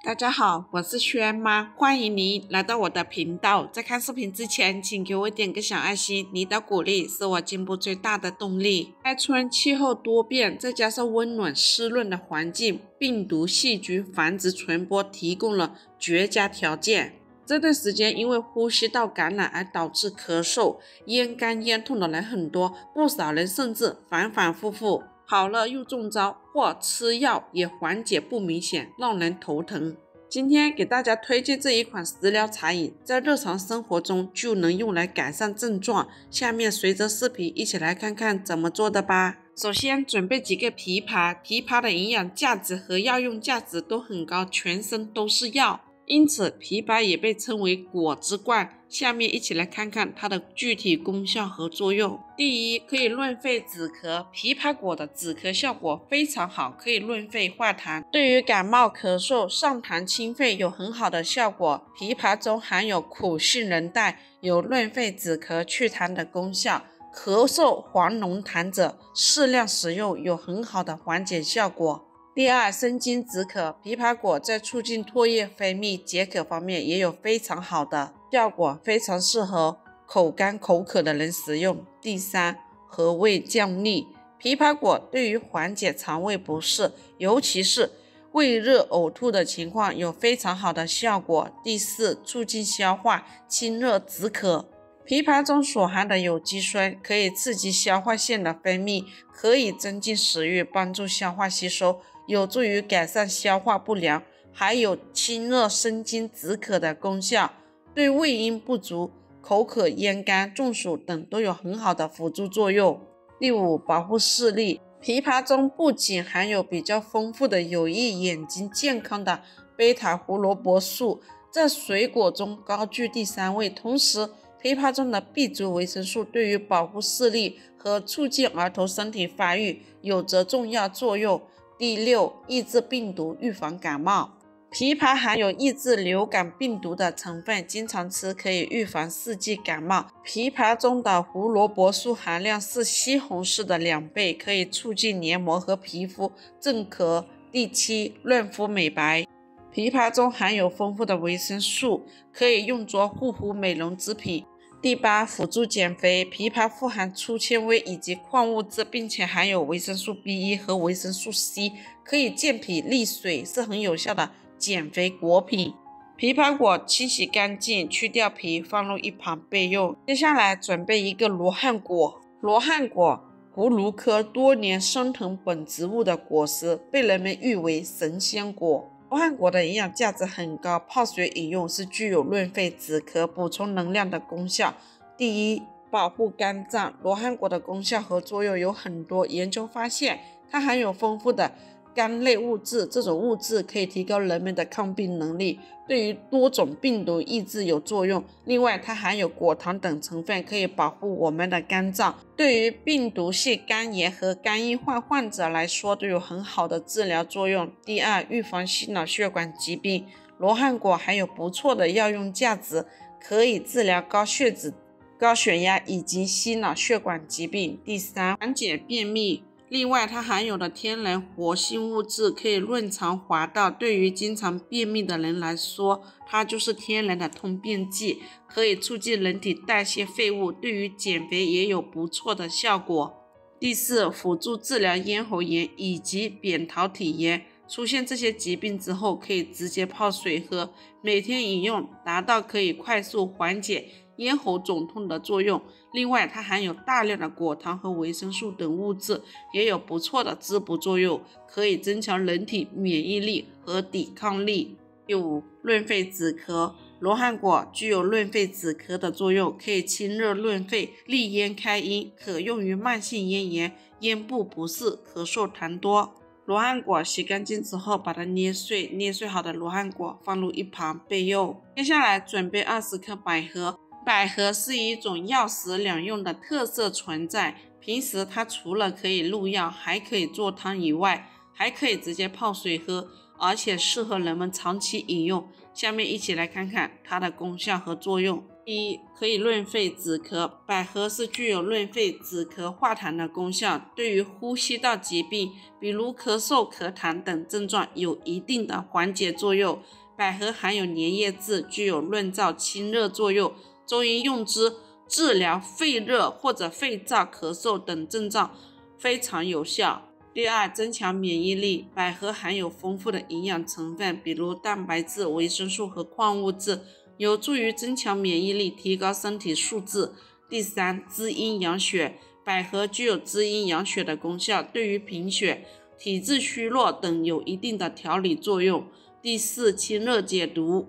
大家好，我是轩妈，欢迎你来到我的频道。在看视频之前，请给我点个小爱心，你的鼓励是我进步最大的动力。开春气候多变，再加上温暖湿润的环境，病毒细菌繁殖传播提供了绝佳条件。这段时间因为呼吸道感染而导致咳嗽、咽干咽痛的人很多，不少人甚至反反复复。好了又中招，或吃药也缓解不明显，让人头疼。今天给大家推荐这一款食疗茶饮，在日常生活中就能用来改善症状。下面随着视频一起来看看怎么做的吧。首先准备几个枇杷，枇杷的营养价值和药用价值都很高，全身都是药，因此枇杷也被称为果之冠。下面一起来看看它的具体功效和作用。第一，可以润肺止咳，枇杷果的止咳效果非常好，可以润肺化痰，对于感冒咳嗽、上痰清肺有很好的效果。枇杷中含有苦杏仁苷，有润肺止咳祛痰的功效，咳嗽黄浓痰者适量食用有很好的缓解效果。第二，生津止渴，枇杷果在促进唾液分泌、解渴方面也有非常好的效果，非常适合口干口渴的人食用。第三，和胃降逆，枇杷果对于缓解肠胃不适，尤其是胃热呕吐的情况有非常好的效果。第四，促进消化，清热止渴。枇杷中所含的有机酸可以刺激消化腺的分泌，可以增进食欲，帮助消化吸收，有助于改善消化不良，还有清热生津止渴的功效，对胃阴不足、口渴、咽干、中暑等都有很好的辅助作用。第五，保护视力，枇杷中不仅含有比较丰富的有益眼睛健康的贝塔胡萝卜素，在水果中高居第3位，同时枇杷中的 B 族维生素对于保护视力和促进儿童身体发育有着重要作用。第六，抑制病毒，预防感冒，枇杷含有抑制流感病毒的成分，经常吃可以预防4季感冒。枇杷中的胡萝卜素含量是西红柿的2倍，可以促进黏膜和皮肤镇咳。第七，润肤美白，枇杷中含有丰富的维生素，可以用作护肤美容之品。第八，辅助减肥，枇杷富含粗纤维以及矿物质，并且含有维生素 B1 和维生素 C， 可以健脾利水，是很有效的减肥果品。枇杷果清洗干净，去掉皮，放入一旁备用。接下来准备一个罗汉果，罗汉果葫芦科多年生藤本植物的果实，被人们誉为神仙果。罗汉果的营养价值很高，泡水饮用是具有润肺止咳、补充能量的功效。第一，保护肝脏，罗汉果的功效和作用有很多。研究发现，它含有丰富的苷类物质，这种物质可以提高人们的抗病能力，对于多种病毒抑制有作用。另外，它含有果糖等成分，可以保护我们的肝脏，对于病毒性肝炎和肝硬化患者来说都有很好的治疗作用。第二，预防心脑血管疾病，罗汉果还有不错的药用价值，可以治疗高血脂、高血压以及心脑血管疾病。第三，缓解便秘，另外它含有的天然活性物质可以润肠滑道，对于经常便秘的人来说，它就是天然的通便剂，可以促进人体代谢废物，对于减肥也有不错的效果。第四，辅助治疗咽喉炎以及扁桃体炎，出现这些疾病之后可以直接泡水喝，每天饮用，达到可以快速缓解咽喉肿痛的作用。另外，它含有大量的果糖和维生素等物质，也有不错的滋补作用，可以增强人体免疫力和抵抗力。第五，润肺止咳，罗汉果具有润肺止咳的作用，可以清热润肺、利咽开阴，可用于慢性咽炎、咽部不适、咳嗽痰多。罗汉果洗干净之后，把它捏碎，捏碎好的罗汉果放入一旁备用。接下来准备20颗百合，百合是一种药食两用的特色存在，平时它除了可以入药，还可以做汤以外，还可以直接泡水喝，而且适合人们长期饮用。下面一起来看看它的功效和作用。一、可以润肺止咳，百合是具有润肺止咳化痰的功效，对于呼吸道疾病，比如咳嗽、咳痰等症状有一定的缓解作用。百合含有粘液质，具有润燥清热作用，中医用之治疗肺热或者肺燥、咳嗽等症状非常有效。第二，增强免疫力，百合含有丰富的营养成分，比如蛋白质、维生素和矿物质，有助于增强免疫力，提高身体素质。第三，滋阴养血，百合具有滋阴养血的功效，对于贫血、体质虚弱等有一定的调理作用。第四，清热解毒，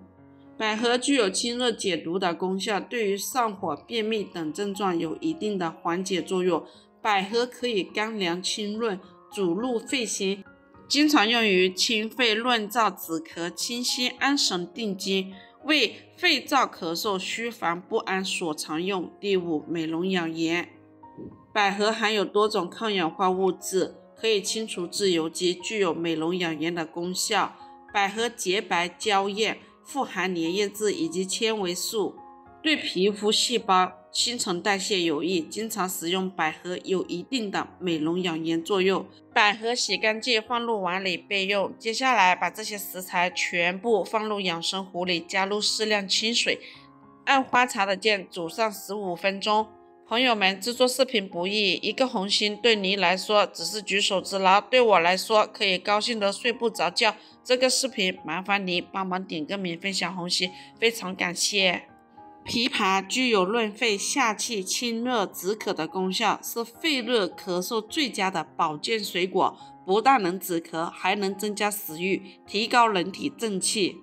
百合具有清热解毒的功效，对于上火、便秘等症状有一定的缓解作用。百合可以甘凉清润，主入肺心，经常用于清肺润燥止咳、清心安神定惊，为肺燥咳嗽、虚烦不安所常用。第五，美容养颜，百合含有多种抗氧化物质，可以清除自由基，具有美容养颜的功效。百合洁白娇艳，富含粘液质以及纤维素，对皮肤细胞新陈代谢有益，经常使用百合有一定的美容养颜作用。百合洗干净放入碗里备用。接下来把这些食材全部放入养生壶里，加入适量清水，按花茶的键煮上15分钟。朋友们，制作视频不易，一个红心对你来说只是举手之劳，对我来说可以高兴得睡不着觉。这个视频麻烦你帮忙点个免费小红心，非常感谢。枇杷具有润肺下气、清热止渴的功效，是肺热咳嗽最佳的保健水果，不但能止咳，还能增加食欲，提高人体正气。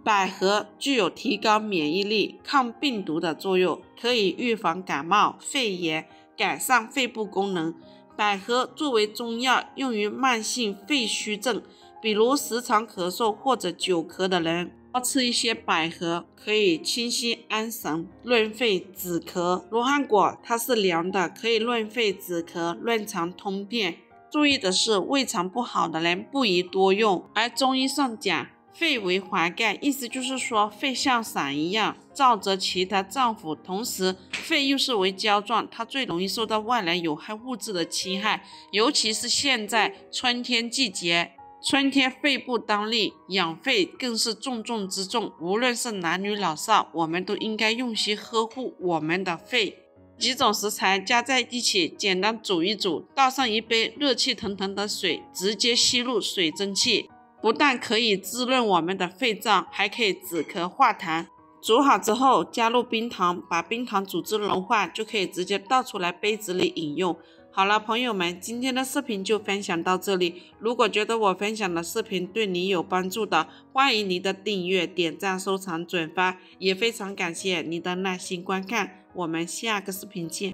百合具有提高免疫力、抗病毒的作用，可以预防感冒、肺炎，改善肺部功能。百合作为中药，用于慢性肺虚症，比如时常咳嗽或者久咳的人，多吃一些百合，可以清心安神、润肺止咳。罗汉果它是凉的，可以润肺止咳、润肠通便。注意的是，胃肠不好的人不宜多用。而中医上讲，肺为华盖，意思就是说肺像伞一样罩着其他脏腑，同时肺又是为胶状，它最容易受到外来有害物质的侵害，尤其是现在春天季节，春天肺部当令，养肺更是重中之重。无论是男女老少，我们都应该用心呵护我们的肺。几种食材加在一起，简单煮一煮，倒上一杯热气腾腾的水，直接吸入水蒸气，不但可以滋润我们的肺脏，还可以止咳化痰。煮好之后加入冰糖，把冰糖煮至融化，就可以直接倒出来杯子里饮用。好了，朋友们，今天的视频就分享到这里。如果觉得我分享的视频对你有帮助的，欢迎你的订阅、点赞、收藏、转发，也非常感谢你的耐心观看。我们下个视频见。